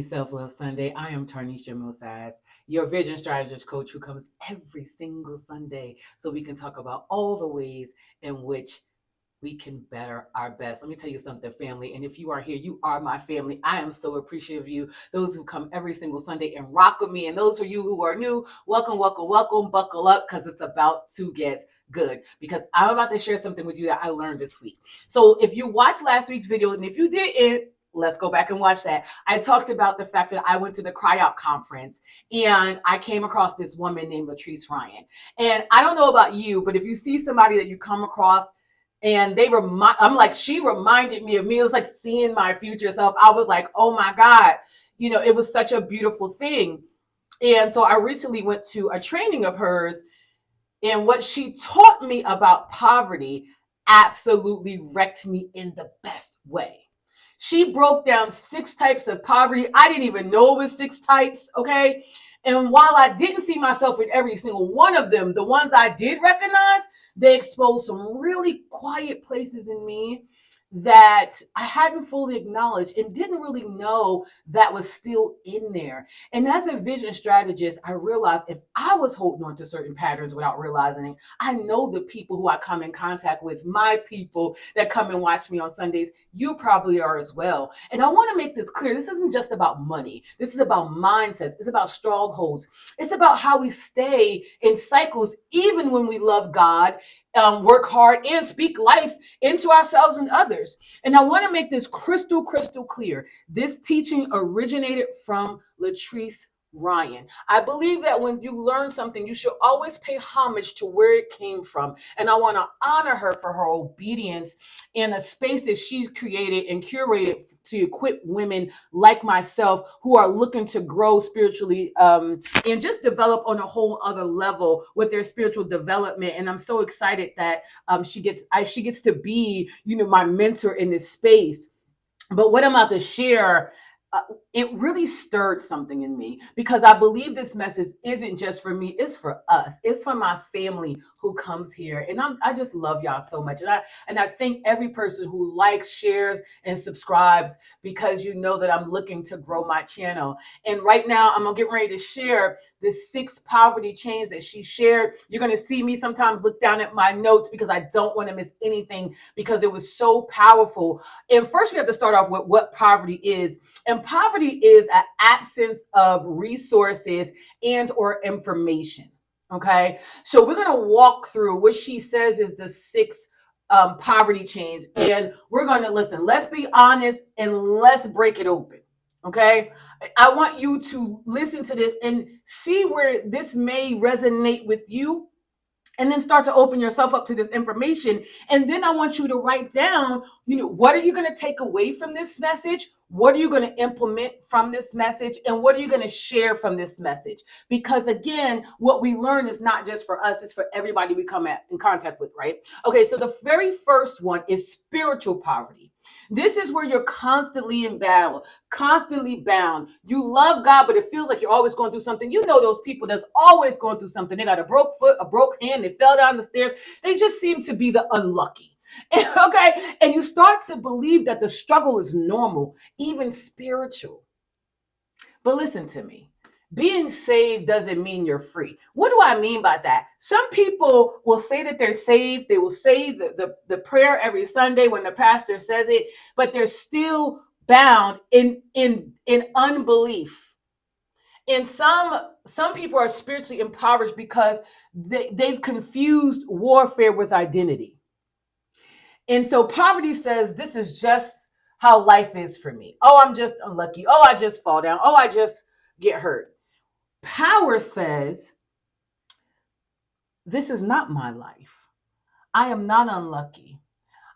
Happy Self Love Sunday. I am Tarnisha Mosaz, your vision strategist coach who comes every single Sunday so we can talk about all the ways in which we can better our best. Let me tell you something, family. And if you are here, you are my family. I am so appreciative of you, those who come every single Sunday and rock with me. And those of you who are new, welcome, welcome, welcome. Buckle up because it's about to get good. Because I'm about to share something with you that I learned this week. So if you watched last week's video, and if you didn't, let's go back and watch that. I talked about the fact that I went to the Cry Out conference and I came across this woman named Latrice Ryan. And I don't know about you, but if you see somebody that you come across and I'm like, she reminded me of me. It was like seeing my future self. I was like, oh my God, it was such a beautiful thing. And so I recently went to a training of hers, and what she taught me about poverty absolutely wrecked me in the best way. She broke down 6 types of poverty. I didn't even know it was 6 types, okay? And while I didn't see myself in every single one of them, the ones I did recognize, they exposed some really quiet places in me that I hadn't fully acknowledged and didn't really know that was still in there. And as a vision strategist, I realized if I was holding on to certain patterns without realizing, I know the people who I come in contact with, my people that come and watch me on Sundays, you probably are as well. And I want to make this clear. This isn't just about money. This is about mindsets. It's about strongholds. It's about how we stay in cycles, even when we love God, work hard, and speak life into ourselves and others. And I want to make this crystal clear. This teaching originated from Latrice Ryan. I believe that when you learn something, you should always pay homage to where it came from. And I want to honor her for her obedience and the space that she's created and curated to equip women like myself who are looking to grow spiritually and just develop on a whole other level with their spiritual development. And I'm so excited that she gets to be, my mentor in this space. But what I'm about to share, it really stirred something in me because I believe this message isn't just for me, it's for us. It's for my family who comes here. And I just love y'all so much. And I thank every person who likes, shares, and subscribes because you know that I'm looking to grow my channel. And right now I'm gonna get ready to share the 6 poverty chains that she shared. You're gonna see me sometimes look down at my notes because I don't want to miss anything because it was so powerful. And first we have to start off with what poverty is. And poverty is an absence of resources and or information. Okay, so we're going to walk through what she says is the 6 poverty chains, and we're going to listen. Let's be honest and let's break it open. Okay, I want you to listen to this and see where this may resonate with you, and then start to open yourself up to this information. And then I want you to write down, what are you going to take away from this message? What are you going to implement from this message? And what are you going to share from this message? Because again, what we learn is not just for us, it's for everybody we come in contact with, right? Okay, so the very first one is spiritual poverty. This is where you're constantly in battle, constantly bound. You love God, but it feels like you're always going through something. You know those people that's always going through something. They got a broke foot, a broke hand, they fell down the stairs. They just seem to be the unlucky. Okay, and you start to believe that the struggle is normal, even spiritual. But listen to me. Being saved doesn't mean you're free. What do I mean by that? Some people will say that they're saved. They will say the prayer every Sunday when the pastor says it, but they're still bound in unbelief. And some people are spiritually impoverished because they've confused warfare with identity. And so poverty says, this is just how life is for me. Oh, I'm just unlucky. Oh, I just fall down. Oh, I just get hurt. Power says, this is not my life. I am not unlucky.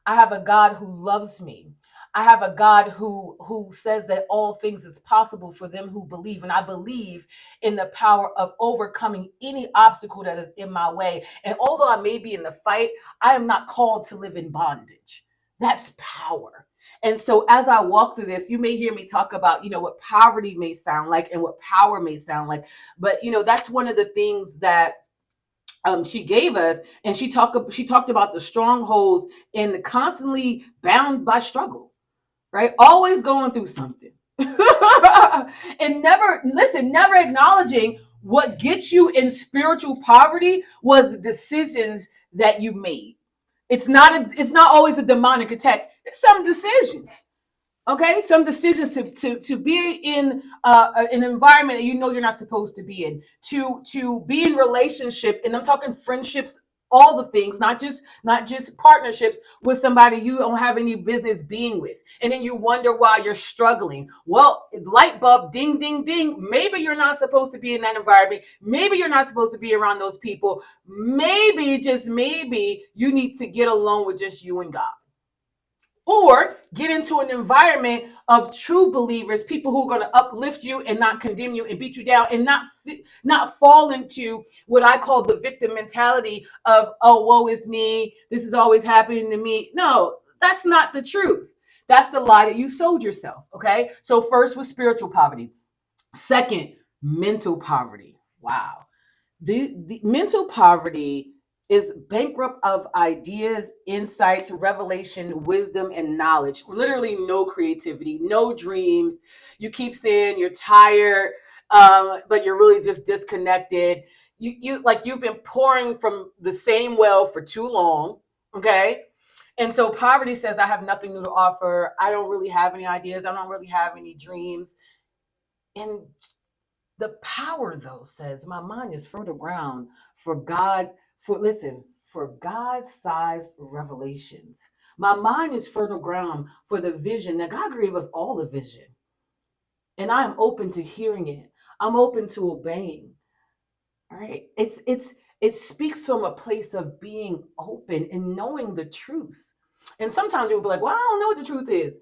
I have a God who loves me. I have a God who says that all things is possible for them who believe. And I believe in the power of overcoming any obstacle that is in my way. And although I may be in the fight, I am not called to live in bondage. That's power. And so as I walk through this, you may hear me talk about, what poverty may sound like and what power may sound like. But, that's one of the things that she gave us. And she talked about the strongholds and the constantly bound by struggle. Right? Always going through something. And never acknowledging what gets you in spiritual poverty was the decisions that you made. It's not always a demonic attack. It's some decisions. Okay, some decisions to be in an environment that you know you're not supposed to be in, to be in relationship, and I'm talking friendships, all the things, not just partnerships with somebody you don't have any business being with, and then you wonder why you're struggling. Well, light bulb, ding ding ding. Maybe you're not supposed to be in that environment. Maybe you're not supposed to be around those people. Maybe, just maybe, you need to get alone with just you and God, or get into an environment of true believers, people who are going to uplift you and not condemn you and beat you down, and not fall into what I call the victim mentality of, oh, woe is me, this is always happening to me. No, that's not the truth. That's the lie that you sold yourself. Okay, so first was spiritual poverty. Second, mental poverty. Wow. The mental poverty is bankrupt of ideas, insights, revelation, wisdom, and knowledge. Literally no creativity, no dreams. You keep saying you're tired, but you're really just disconnected. You've been pouring from the same well for too long. Okay. And so poverty says, I have nothing new to offer. I don't really have any ideas. I don't really have any dreams. And the power, though, says, my mind is fertile ground for God, for God-sized revelations. My mind is fertile ground for the vision that God gave us, all the vision. And I am open to hearing it. I'm open to obeying. All right. It speaks from a place of being open and knowing the truth. And sometimes you'll be like, well, I don't know what the truth is.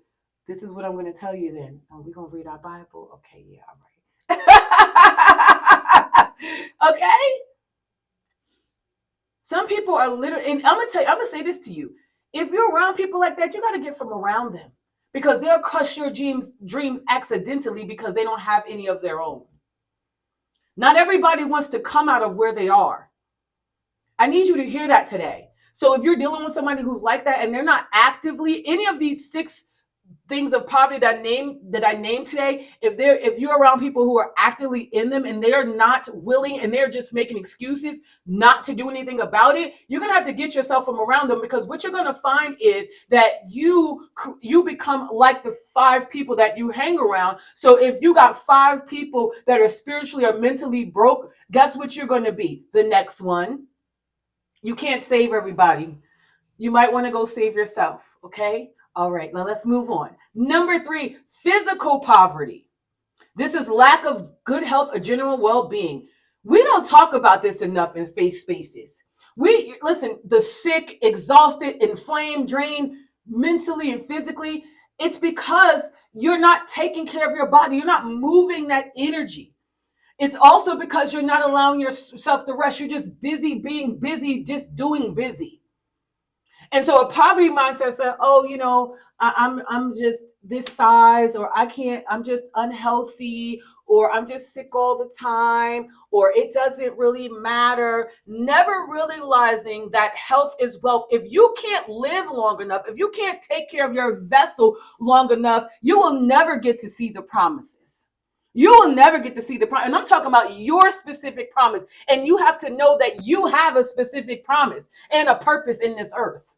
This is what I'm going to tell you then. Oh, we're going to read our Bible. Okay, yeah, all right. Okay. Some people are literally, and I'm gonna say this to you. If you're around people like that, you got to get from around them, because they'll crush your dreams accidentally because they don't have any of their own. Not everybody wants to come out of where they are. I need you to hear that today. So if you're dealing with somebody who's like that and they're not actively any of these 6 things of poverty that I named today, if you're around people who are actively in them and they're not willing and they're just making excuses not to do anything about it, you're gonna have to get yourself from around them, because what you're gonna find is that you become like the 5 people that you hang around. So if you got 5 people that are spiritually or mentally broke, guess what you're gonna be? The next one. You can't save everybody. You might want to go save yourself. Okay. All right. Now let's move on. Number 3, physical poverty. This is lack of good health or general well-being. We don't talk about this enough in faith spaces. Listen, the sick, exhausted, inflamed, drained mentally and physically. It's because you're not taking care of your body. You're not moving that energy. It's also because you're not allowing yourself to rest. You're just busy being busy, just doing busy. And so a poverty mindset says, oh, I'm just this size, or I can't, I'm just unhealthy, or I'm just sick all the time, or it doesn't really matter. Never realizing that health is wealth. If you can't live long enough, if you can't take care of your vessel long enough, you will never get to see the promises. You will never get to see the promise. And I'm talking about your specific promise. And you have to know that you have a specific promise and a purpose in this earth.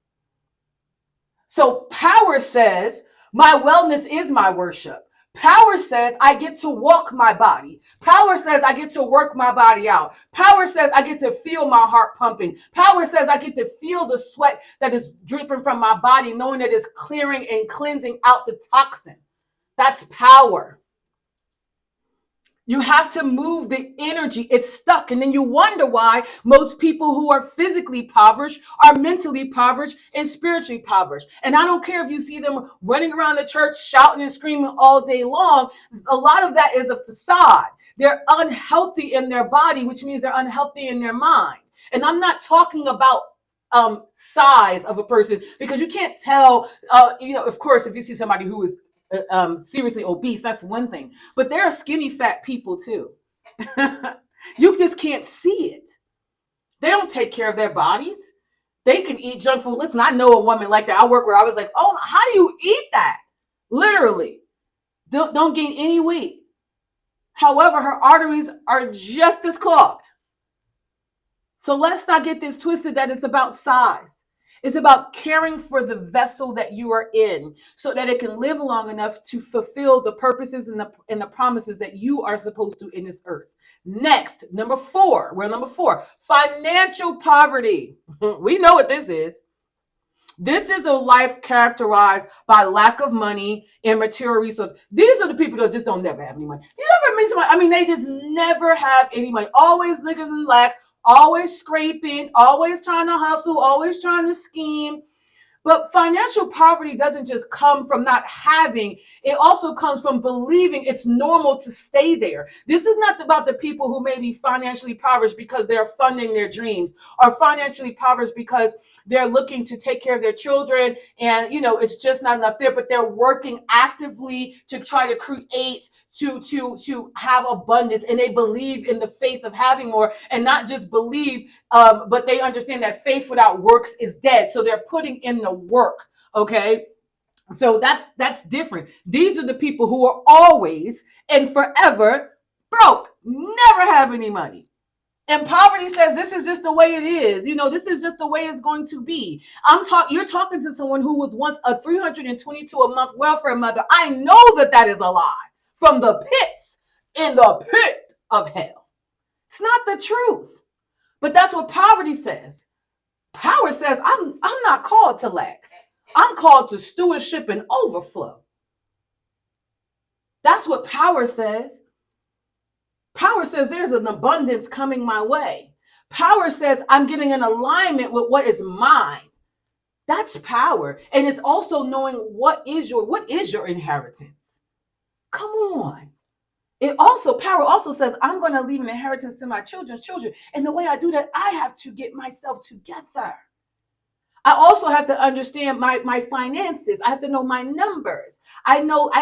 So power says, my wellness is my worship. Power says I get to walk my body. Power says I get to work my body out. Power says I get to feel my heart pumping. Power says I get to feel the sweat that is dripping from my body, knowing that it's clearing and cleansing out the toxin. That's power. You have to move the energy. It's stuck. And then you wonder why most people who are physically impoverished are mentally impoverished and spiritually impoverished. And I don't care if you see them running around the church, shouting and screaming all day long. A lot of that is a facade. They're unhealthy in their body, which means they're unhealthy in their mind. And I'm not talking about size of a person, because you can't tell, of course, if you see somebody who is seriously obese, that's one thing, but there are skinny fat people too. You just can't see it. They don't take care of their bodies. They can eat junk food. Listen, I know a woman like that. I work where I was like, oh, how do you eat that? Literally, don't gain any weight. However, her arteries are just as clogged. So let's not get this twisted that it's about size. It's about caring for the vessel that you are in so that it can live long enough to fulfill the purposes and the promises that you are supposed to in this earth. Next, number four. We're number four. Financial poverty. We know what this is. This is a life characterized by lack of money and material resources. These are the people that just don't never have any money. Do you ever meet somebody? I mean, they just never have any money. Always living in lack, always scraping, always trying to hustle, always trying to scheme. But financial poverty doesn't just come from not having, it also comes from believing it's normal to stay there. This is not about the people who may be financially impoverished because they're funding their dreams, or financially impoverished because they're looking to take care of their children and, it's just not enough there, but they're working actively to try to create, to have abundance, and they believe in the faith of having more, and not just believe, but they understand that faith without works is dead. So they're putting in the work. Okay. So that's different. These are the people who are always and forever broke, never have any money. And poverty says this is just the way it is. This is just the way it's going to be. You're talking to someone who was once a 322 a month welfare mother. I know that is a lie from the pits, in the pit of hell. It's not the truth. But that's what poverty says. Power says, I'm not called to lack. I'm called to stewardship and overflow. That's what power says. Power says there's an abundance coming my way. Power says I'm getting in alignment with what is mine. That's power. And it's also knowing what is your inheritance. Come on. Power also says I'm going to leave an inheritance to my children's children. And the way I do that, I have to get myself together. I also have to understand my finances. I have to know my numbers. I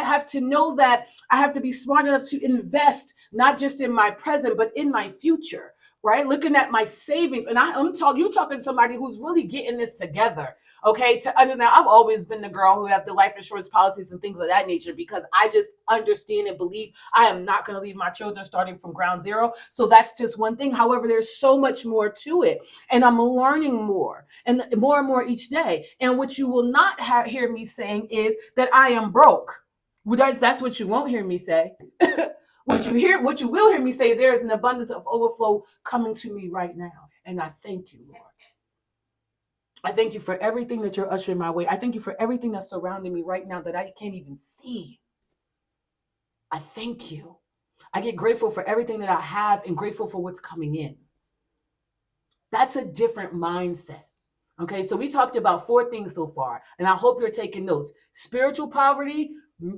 have to know that I have to be smart enough to invest, not just in my present, but in my future. Right? Looking at my savings. And you're talking to somebody who's really getting this together. Okay. To understand, I've always been the girl who have the life insurance policies and things of that nature, because I just understand and believe I am not going to leave my children starting from ground zero. So that's just one thing. However, there's so much more to it. And I'm learning more and more each day. And what you will not hear me saying is that I am broke. That's what you won't hear me say. What you will hear me say, there is an abundance of overflow coming to me right now. And I thank you, Lord. I thank you for everything that you're ushering my way. I thank you for everything that's surrounding me right now that I can't even see. I thank you. I get grateful for everything that I have and grateful for what's coming in. That's a different mindset. Okay, so we talked about 4 things so far, and I hope you're taking notes. Spiritual poverty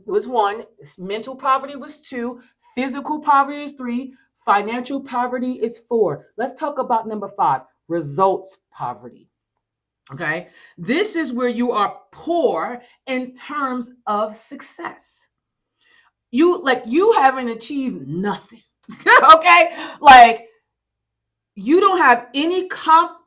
was 1, mental poverty was 2, physical poverty is 3, financial poverty is 4. Let's talk about number 5, results poverty. Okay, this is where you are poor in terms of success. You haven't achieved nothing. Okay, like you don't have any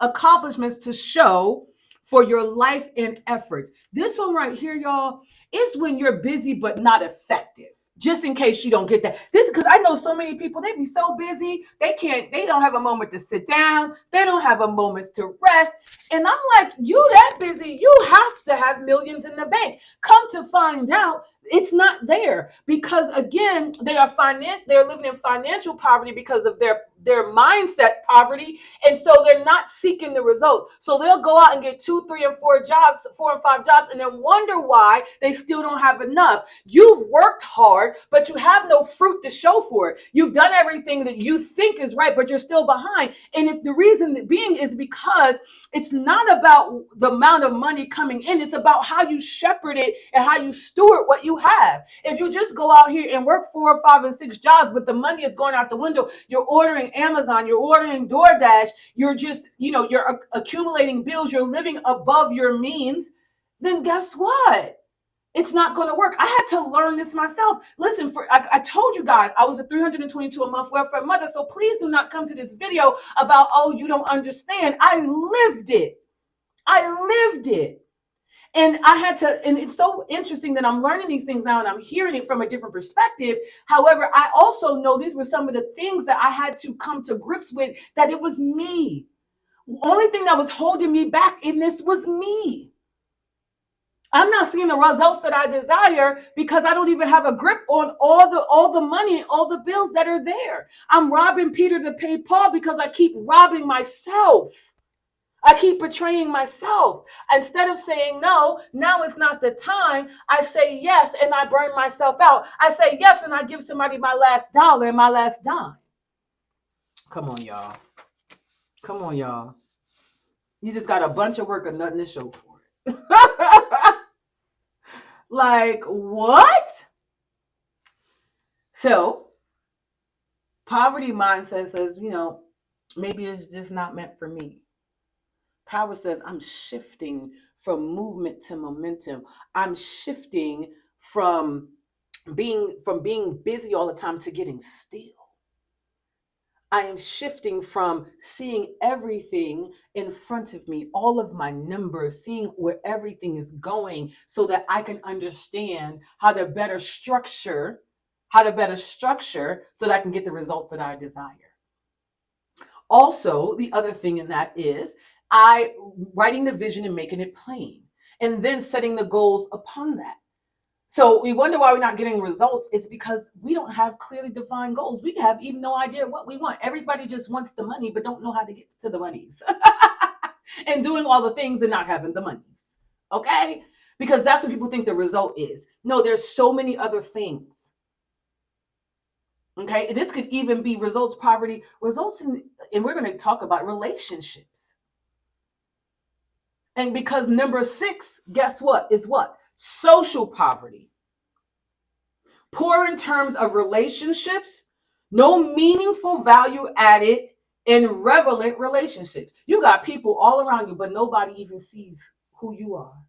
accomplishments to show for your life and efforts. This one right here, y'all, is when you're busy but not effective. Just in case you don't get that. This because I know so many people, they be so busy, they don't have a moment to sit down, they don't have a moment to rest. And I'm like, you that busy, you have to have millions in the bank. Come to find out, it's not there, because again, they're living in financial poverty because of their mindset poverty, and so they're not seeking the results. So they'll go out and get 2, 3, and 4 jobs, 4 and 5 jobs, and then wonder why they still don't have enough. You've worked hard, but you have no fruit to show for it. You've done everything that you think is right, but you're still behind. And the reason being is because it's not about the amount of money coming in. It's about how you shepherd it and how you steward what you have. If you just go out here and work 4 or 5 and 6 jobs, but the money is going out the window, you're ordering Amazon, you're ordering DoorDash, you're just, you're accumulating bills, you're living above your means, then guess what? It's not going to work. I had to learn this myself. Listen, I told you guys, I was a 322 a month welfare mother. So please do not come to this video about, oh, you don't understand. I lived it. And I had to, and it's so interesting that I'm learning these things now and I'm hearing it from a different perspective. However, I also know these were some of the things that I had to come to grips with, that it was me. The only thing that was holding me back in this was me. I'm not seeing the results that I desire because I don't even have a grip on all the money, all the bills that are there. I'm robbing Peter to pay Paul because I keep robbing myself. I keep betraying myself. Instead of saying no, now is not the time. I say yes and I burn myself out. I say yes and I give somebody my last dollar and my last dime. Come on, y'all. Come on, y'all. You just got a bunch of work and nothing to show for it. Like, what? So, poverty mindset says, maybe it's just not meant for me. Power says, I'm shifting from movement to momentum. I'm shifting from being busy all the time to getting still. I am shifting from seeing everything in front of me, all of my numbers, seeing where everything is going so that I can understand how to better structure so that I can get the results that I desire. Also, the other thing in that is I writing the vision and making it plain, and then setting the goals upon that. So we wonder why we're not getting results. It's because we don't have clearly defined goals. We have even no idea what we want. Everybody just wants the money, but don't know how to get to the monies. And doing all the things and not having the monies. Okay? Because that's what people think the result is. No, there's so many other things. Okay? This could even be poverty, results in, and we're going to talk about relationships. And because number 6, guess what? Is what? Social poverty. Poor in terms of relationships, no meaningful value added in relevant relationships. You got people all around you, but nobody even sees who you are.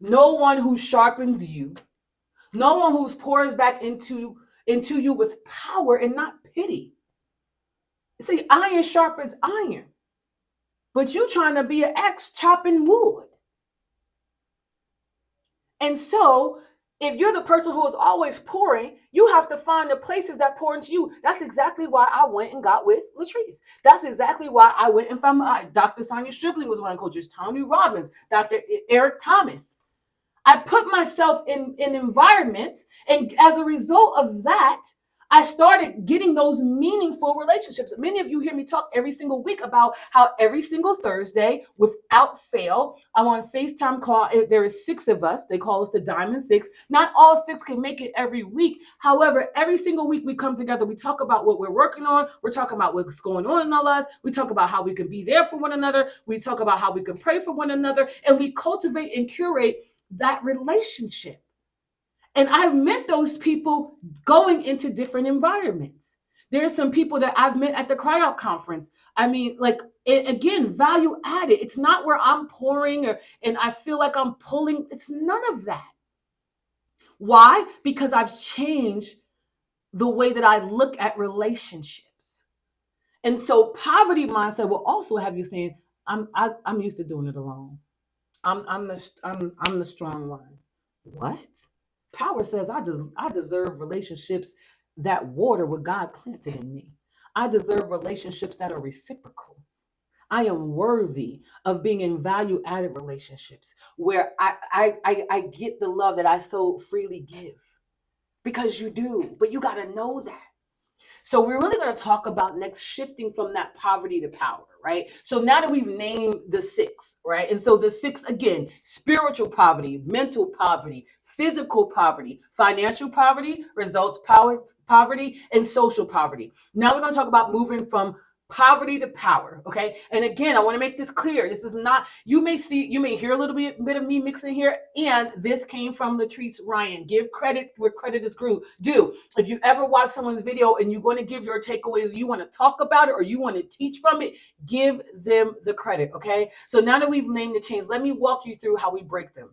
No one who sharpens you. No one who pours back into you with power and not pity. See, iron sharpens iron. But you trying to be an axe chopping wood. And so, if you're the person who is always pouring, you have to find the places that pour into you. That's exactly why I went and got with Latrice. That's exactly why I went and found Dr. Sonia Stripling was one of the coaches, Tony Robbins, Dr. Eric Thomas. I put myself in environments, and as a result of that, I started getting those meaningful relationships. Many of you hear me talk every single week about how every single Thursday, without fail, I'm on FaceTime call. There is 6 of us. They call us the Diamond 6. Not all 6 can make it every week. However, every single week we come together. We talk about what we're working on. We're talking about what's going on in our lives. We talk about how we can be there for one another. We talk about how we can pray for one another. And we cultivate and curate that relationship. And I've met those people going into different environments. There are some people that I've met at the Cry Out Conference. I mean, like, again, value added. It's not where I'm pouring and I feel like I'm pulling. It's none of that. Why? Because I've changed the way that I look at relationships. And so poverty mindset will also have you saying, I'm used to doing it alone. I'm the strong one. What? Power says I deserve relationships that water what God planted in me. I deserve relationships that are reciprocal. I am worthy of being in value added relationships where I get the love that I so freely give, because you do, but you got to know that. So we're really going to talk about next shifting from that poverty to power, right? So now that we've named the 6, right? And so the 6, again, spiritual poverty, mental poverty, physical poverty, financial poverty, poverty, and social poverty. Now we're going to talk about moving from poverty to power. Okay. And again, I want to make this clear. This is not, you may hear a little bit of me mixing here. And this came from Latrice Ryan. Give credit where credit is due. If you ever watch someone's video and you're going to give your takeaways, you want to talk about it or you want to teach from it, give them the credit. Okay. So now that we've named the chains, let me walk you through how we break them.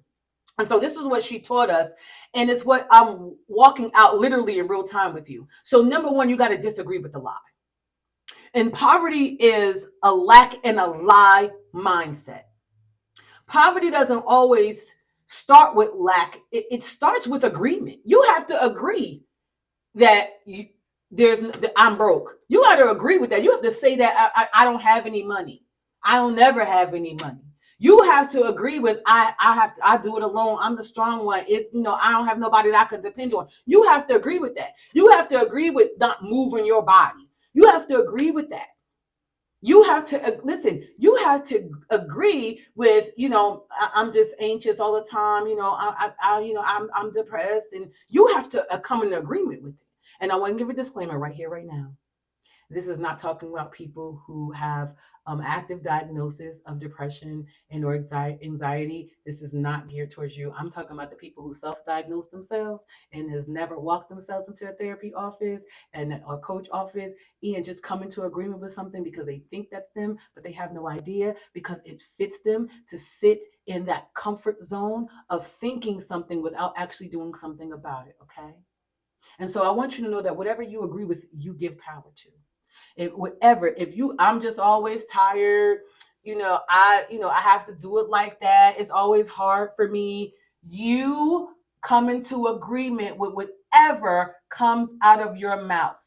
And so this is what she taught us. And it's what I'm walking out literally in real time with you. So number 1, you got to disagree with the lie. And poverty is a lack and a lie mindset. Poverty doesn't always start with lack. It starts with agreement. You have to agree that that I'm broke. You got to agree with that. You have to say that I don't have any money. I'll never have any money. You have to agree with I do it alone. I'm the strong one. It's I don't have nobody that I can depend on. You have to agree with that. You have to agree with not moving your body. You have to agree with that. You have to listen. You have to agree with I'm just anxious all the time. I'm depressed, and you have to come in agreement with it. And I want to give a disclaimer right here, right now. This is not talking about people who have active diagnosis of depression and or anxiety. This is not geared towards you. I'm talking about the people who self-diagnose themselves and has never walked themselves into a therapy office and or coach office and just come into agreement with something because they think that's them, but they have no idea because it fits them to sit in that comfort zone of thinking something without actually doing something about it. Okay. And so I want you to know that whatever you agree with, you give power to. I'm just always tired, I have to do it like that. It's always hard for me. You come into agreement with whatever comes out of your mouth.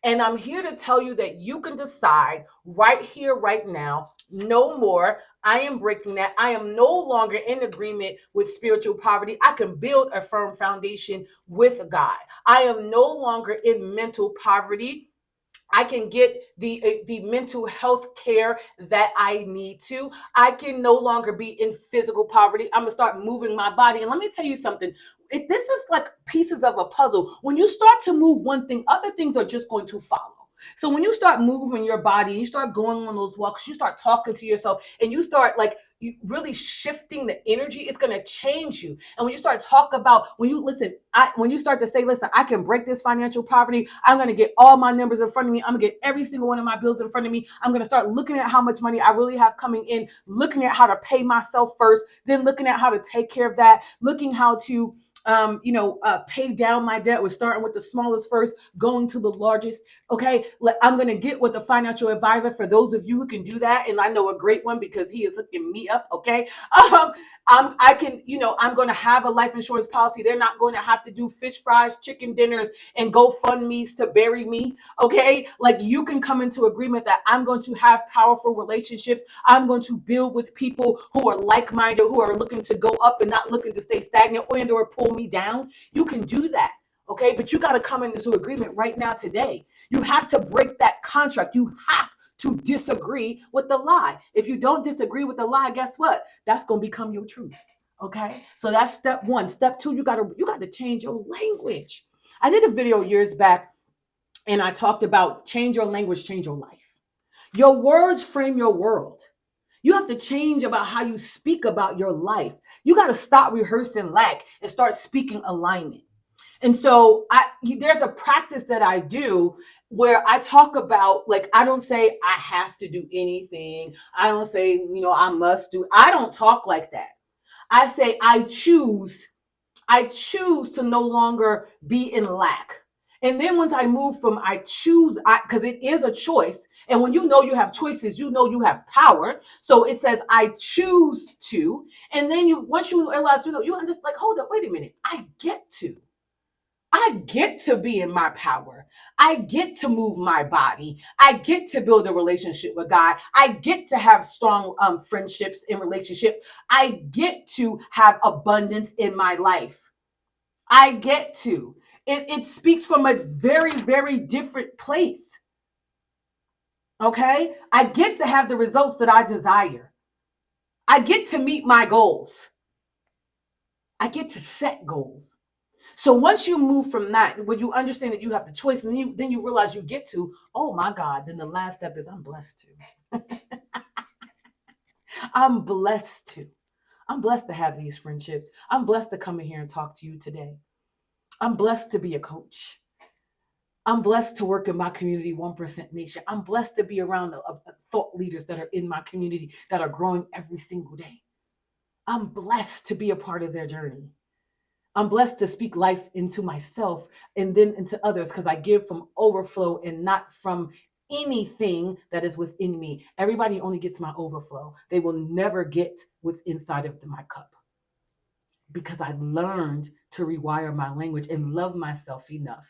And I'm here to tell you that you can decide right here, right now, no more. I am breaking that. I am no longer in agreement with spiritual poverty. I can build a firm foundation with God. I am no longer in mental poverty. I can get the mental health care that I need to. I can no longer be in physical poverty. I'm gonna start moving my body. And let me tell you something. This is like pieces of a puzzle. When you start to move one thing, other things are just going to follow. So when you start moving your body, you start going on those walks, you start talking to yourself, and you start like you really shifting the energy, it's going to change you. And when you start talk about when you start to say, listen, I can break this financial poverty, I'm going to get all my numbers in front of me, I'm going to get every single one of my bills in front of me, I'm going to start looking at how much money I really have coming in, looking at how to pay myself first, then looking at how to take care of that, looking how to pay down my debt. We're starting with the smallest first, going to the largest. Okay, I'm going to get with a financial advisor for those of you who can do that, and I know a great one because he is hooking me up. Okay, I'm going to have a life insurance policy. They're not going to have to do fish fries, chicken dinners, and GoFundMe's to bury me. Okay, like you can come into agreement that I'm going to have powerful relationships. I'm going to build with people who are like-minded, who are looking to go up and not looking to stay stagnant or pull me down. You can do that. Okay, but you got to come into agreement right now today. You have to break that contract. You have to disagree with the lie. If you don't disagree with the lie, guess what? That's going to become your truth. Okay, so that's step one. Step two, you got to change your language. I did a video years back, and I talked about change your language, change your life. Your words frame your world. You have to change about how you speak about your life. You got to stop rehearsing lack and start speaking alignment. And so there's a practice that I do where I talk about, like, I don't say I have to do anything. I don't say, I must do. I don't talk like that. I say I choose to no longer be in lack. And then once I move from I choose, because it is a choice. And when you know you have choices, you know you have power. So it says I choose to. And then once you realize, you understand, like, hold up, wait a minute. I get to be in my power. I get to move my body. I get to build a relationship with God. I get to have strong friendships in relationship. I get to have abundance in my life. I get to. It speaks from a very, very different place. Okay? I get to have the results that I desire. I get to meet my goals. I get to set goals. So once you move from that, when you understand that you have the choice, and then you realize you get to, oh my God, then the last step is I'm blessed to. I'm blessed to. I'm blessed to have these friendships. I'm blessed to come in here and talk to you today. I'm blessed to be a coach. I'm blessed to work in my community, 1% Nation. I'm blessed to be around the thought leaders that are in my community that are growing every single day. I'm blessed to be a part of their journey. I'm blessed to speak life into myself and then into others because I give from overflow and not from anything that is within me. Everybody only gets my overflow. They will never get what's inside of my cup, because I learned to rewire my language and love myself enough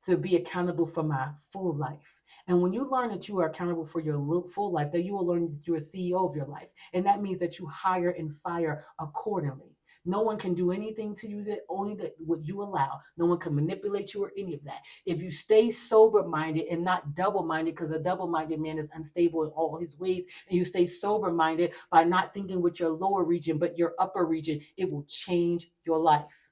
to be accountable for my full life. And when you learn that you are accountable for your full life, then you will learn that you're a CEO of your life. And that means that you hire and fire accordingly. No one can do anything to you that only that what you allow. No one can manipulate you or any of that. If you stay sober-minded and not double-minded, because a double-minded man is unstable in all his ways, and you stay sober-minded by not thinking with your lower region, but your upper region, it will change your life.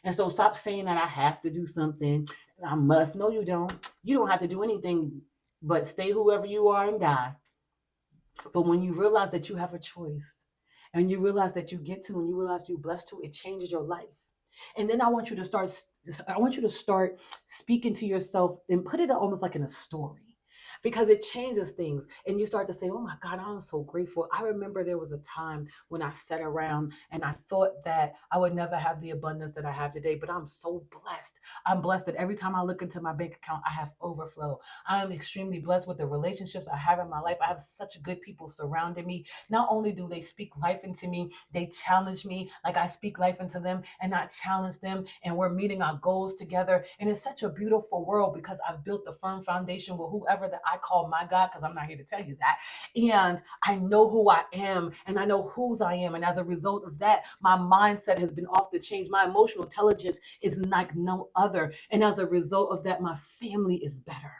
And so stop saying that I have to do something. I must. No, you don't. You don't have to do anything but stay whoever you are and die. But when you realize that you have a choice, and you realize that you get to, and you realize you're blessed to, it changes your life. And then I want you to start speaking to yourself and put it almost like in a story, because it changes things. And you start to say, oh my God, I'm so grateful. I remember there was a time when I sat around and I thought that I would never have the abundance that I have today, but I'm so blessed. I'm blessed that every time I look into my bank account, I have overflow. I am extremely blessed with the relationships I have in my life. I have such good people surrounding me. Not only do they speak life into me, they challenge me like I speak life into them and not challenge them. And we're meeting our goals together. And it's such a beautiful world because I've built a firm foundation with whoever that I call my God, because I'm not here to tell you that. And I know who I am and I know whose I am. And as a result of that, my mindset has been off the chains. My emotional intelligence is like no other. And as a result of that, my family is better.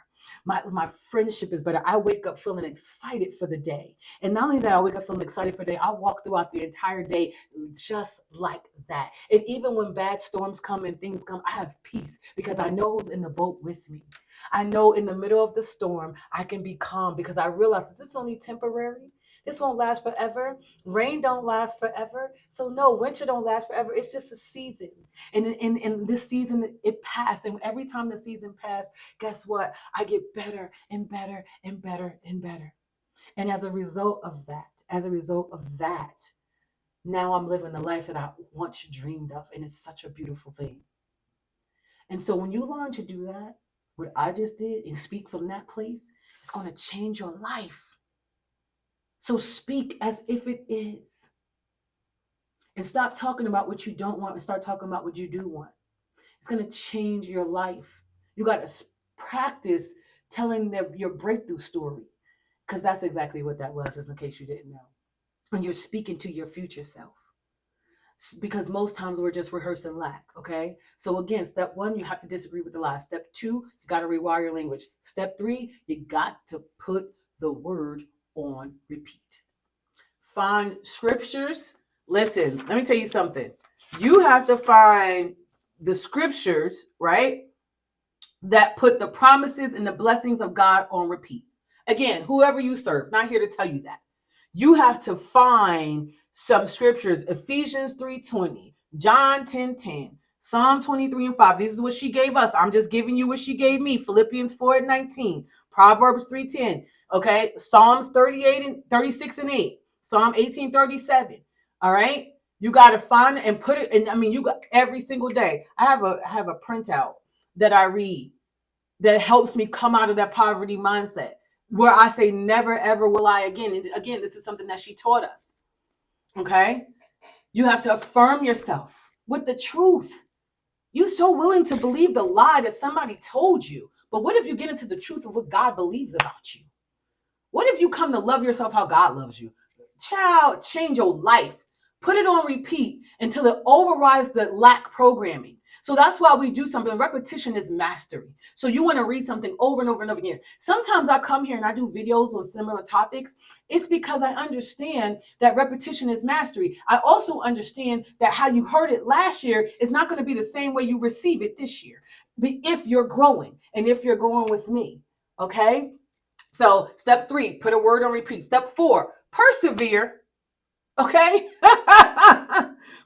My friendship is better. I wake up feeling excited for the day. And not only that, I wake up feeling excited for the day, I walk throughout the entire day just like that. And even when bad storms come and things come, I have peace because I know who's in the boat with me. I know in the middle of the storm, I can be calm because I realize that this is only temporary. This won't last forever. Rain don't last forever. So no, winter don't last forever. It's just a season. And in this season, it passed. And every time the season passed, guess what? I get better and better and better and better. And as a result of that, now I'm living the life that I once dreamed of. And it's such a beautiful thing. And so when you learn to do that, what I just did, and speak from that place, it's going to change your life. So speak as if it is. And stop talking about what you don't want and start talking about what you do want. It's going to change your life. You got to practice telling your breakthrough story, because that's exactly what that was, just in case you didn't know. And you're speaking to your future self. Because most times we're just rehearsing lack. Okay. So again, step one, you have to disagree with the lie. Step two, you got to rewire your language. Step three, you got to put the word on repeat. Find scriptures. Listen, let me tell you something. You have to find the scriptures, right, that put the promises and the blessings of God on repeat. Again, whoever you serve, not here to tell you that. You have to find some scriptures. Ephesians 3:20, John 10:10, Psalm 23 and 5. This is what she gave us. I'm just giving you what she gave me. Philippians 4:19, Proverbs 3:10. Okay, Psalms 38 and 36 and 8, Psalm 18:37. All right, you got to find it and put it. And I mean, you got every single day. I have a printout that I read that helps me come out of that poverty mindset, where I say, never, ever will I again. And again, this is something that she taught us. Okay. You have to affirm yourself with the truth. You're so willing to believe the lie that somebody told you. But what if you get into the truth of what God believes about you? What if you come to love yourself how God loves you? Child, change your life. Put it on repeat until it overrides the lack programming. So that's why we do something. Repetition is mastery. So you want to read something over and over and over again. Sometimes I come here and I do videos on similar topics. It's because I understand that repetition is mastery. I also understand that how you heard it last year is not going to be the same way you receive it this year. If you're growing and if you're going with me, okay? So step 3, put a word on repeat. Step 4, persevere. Okay.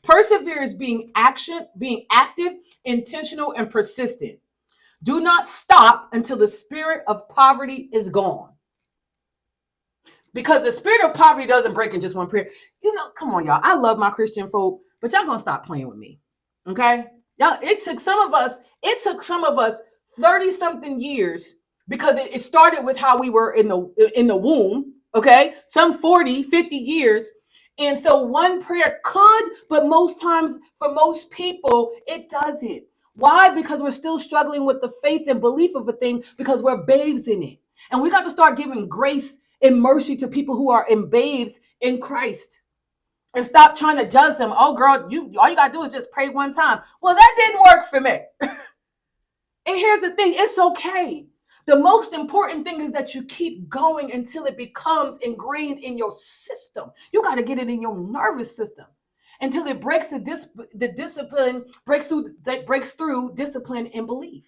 Persevere is being active, intentional, and persistent. Do not stop until the spirit of poverty is gone. Because the spirit of poverty doesn't break in just one period. Come on, y'all. I love my Christian folk, but y'all gonna stop playing with me. Okay? Y'all, it took some of us 30 something years because it started with how we were in the womb, okay, some 40, 50 years. And so one prayer could, but most times for most people it doesn't. Why? Because we're still struggling with the faith and belief of a thing, because we're babes in it. And we got to start giving grace and mercy to people who are in babes in Christ, and stop trying to judge them. Oh girl, you all you gotta do is just pray one time. Well, that didn't work for me. And here's the thing, it's okay. The most important thing is that you keep going until it becomes ingrained in your system. You got to get it in your nervous system until it breaks the discipline, breaks through discipline and belief.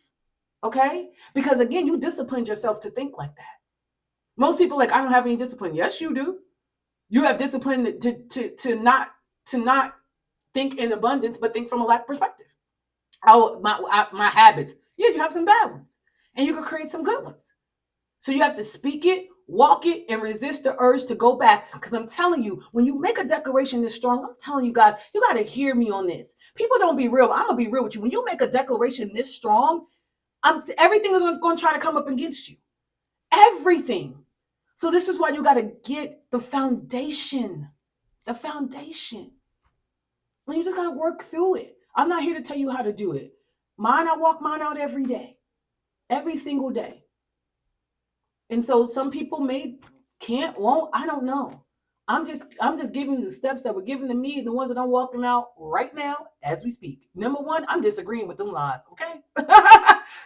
Okay? Because again, you disciplined yourself to think like that. Most people are like, I don't have any discipline. Yes, you do. You have discipline to not think in abundance, but think from a lack perspective. Oh, my habits. Yeah, you have some bad ones, and you can create some good ones. So you have to speak it, walk it, and resist the urge to go back. Because I'm telling you, when you make a declaration this strong, I'm telling you guys, you got to hear me on this. People don't be real. I'm gonna be real with you. When you make a declaration this strong, everything is going to try to come up against you. Everything. So this is why you got to get the foundation. The foundation. And you just got to work through it. I'm not here to tell you how to do it. I walk mine out every day, every single day. And so some people can't, won't, I don't know. I'm just giving you the steps that were given to me, the ones that I'm walking out right now as we speak. Number one, I'm disagreeing with them lies, okay?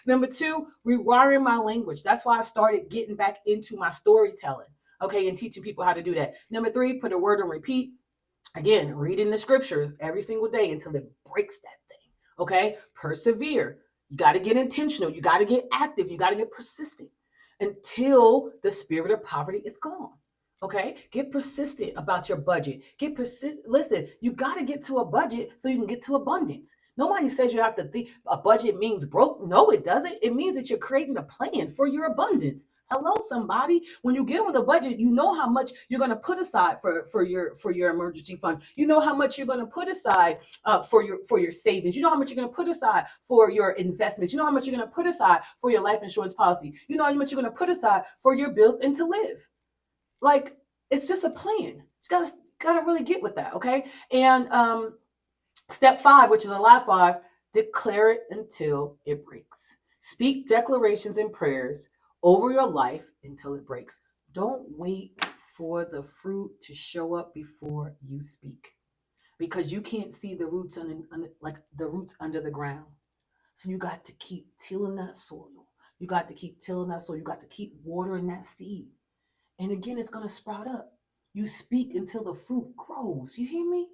Number two, rewiring my language. That's why I started getting back into my storytelling, okay, and teaching people how to do that. Number three, put a word on repeat. Again, reading the scriptures every single day until it breaks that thing. Okay, persevere. You got to get intentional. You got to get active. You got to get persistent until the spirit of poverty is gone. Okay, get persistent about your budget. Get persistent. Listen, you got to get to a budget so you can get to abundance. Nobody says you have to think a budget means broke. No, it doesn't. It means that you're creating a plan for your abundance. Hello, somebody. When you get on the budget, you know how much you're going to put aside for your emergency fund. You know how much you're going to put aside for your savings. You know how much you're going to put aside for your investments. You know how much you're going to put aside for your life insurance policy. You know how much you're going to put aside for your bills and to live. Like, it's just a plan. You gotta really get with that, okay? And step 5, which is a lot 5, declare it until it breaks. Speak declarations and prayers over your life until it breaks. Don't wait for the fruit to show up before you speak, because you can't see the roots like the roots under the ground. So you got to keep tilling that soil. You got to keep tilling that soil. You got to keep watering that seed. And again, it's going to sprout up. You speak until the fruit grows. You hear me?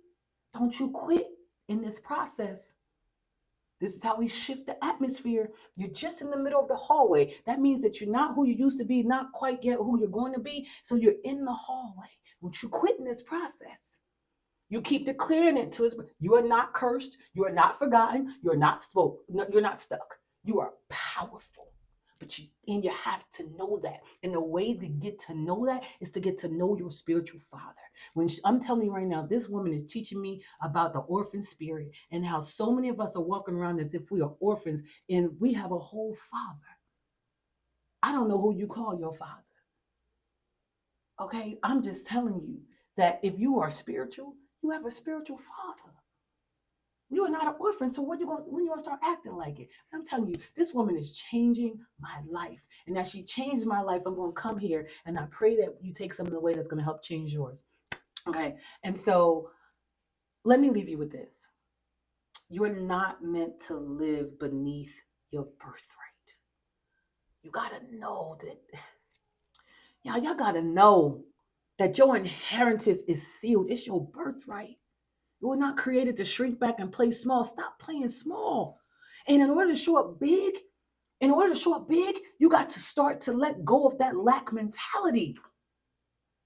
Don't you quit in this process. This is how we shift the atmosphere. You're just in the middle of the hallway. That means that you're not who you used to be, not quite yet who you're going to be. So you're in the hallway. Don't you quit in this process. You keep declaring it to us. You are not cursed. You are not forgotten. You're not spoke. You're not stuck. You are powerful. But you have to know that. And the way to get to know that is to get to know your spiritual father. I'm telling you right now, this woman is teaching me about the orphan spirit and how so many of us are walking around as if we are orphans and we have a whole father. I don't know who you call your father. Okay, I'm just telling you that if you are spiritual, you have a spiritual father. You are not an orphan, so when you gonna start acting like it? I'm telling you, this woman is changing my life, and as she changed my life, I'm gonna come here and I pray that you take some of the way that's gonna help change yours. Okay, and so let me leave you with this: you are not meant to live beneath your birthright. You gotta know that, y'all gotta know that your inheritance is sealed. It's your birthright. You were not created to shrink back and play small. Stop playing small. And in order to show up big, you got to start to let go of that lack mentality.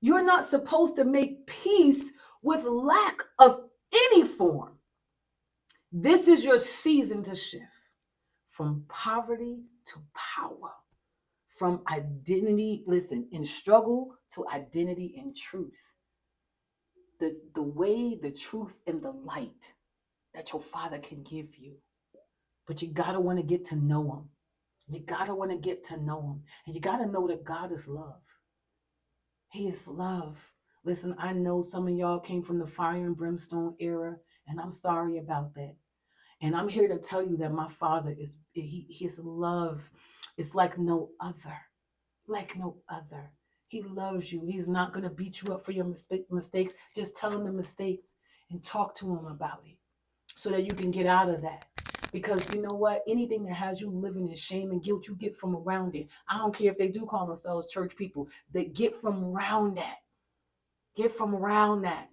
You're not supposed to make peace with lack of any form. This is your season to shift from poverty to power, from identity, listen, in struggle to identity in truth. The way, the truth, and the light that your father can give you. But you gotta want to get to know him. You gotta want to get to know him. And you gotta know that God is love. He is love. Listen, I know some of y'all came from the fire and brimstone era, and I'm sorry about that. And I'm here to tell you that my father his love is like no other. Like no other. He loves you. He's not going to beat you up for your mistakes. Just tell him the mistakes and talk to him about it so that you can get out of that. Because you know what? Anything that has you living in shame and guilt, you get from around it. I don't care if they do call themselves church people. They get from around that. Get from around that.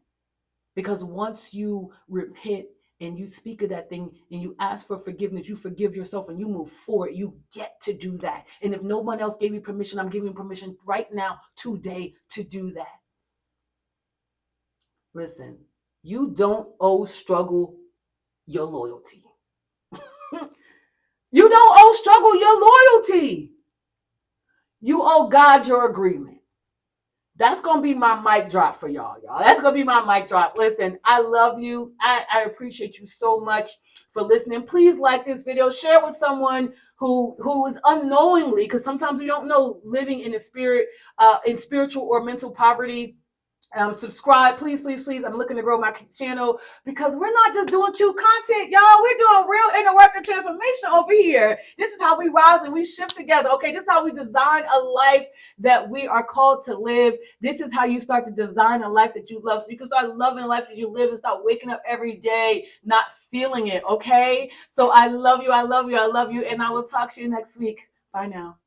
Because once you repent and you speak of that thing and you ask for forgiveness, you forgive yourself and you move forward, you get to do that. And if no one else gave you permission, I'm giving you permission right now, today, to do that. Listen, you don't owe struggle your loyalty. You don't owe struggle your loyalty. You owe God your agreement. That's going to be my mic drop for y'all. That's going to be my mic drop. Listen, I love you. I appreciate you so much for listening. Please like this video. Share with someone who is unknowingly, because sometimes we don't know, living in a spirit, in spiritual or mental poverty. Subscribe, please, please, please. I'm looking to grow my channel because we're not just doing cute content, y'all. We're doing real inner work and transformation over here. This is how we rise and we shift together. Okay, this is how we design a life that we are called to live. This is how you start to design a life that you love, so you can start loving the life that you live and start waking up every day not feeling it. Okay, so I love you, I love you, I love you, and I will talk to you next week. Bye now.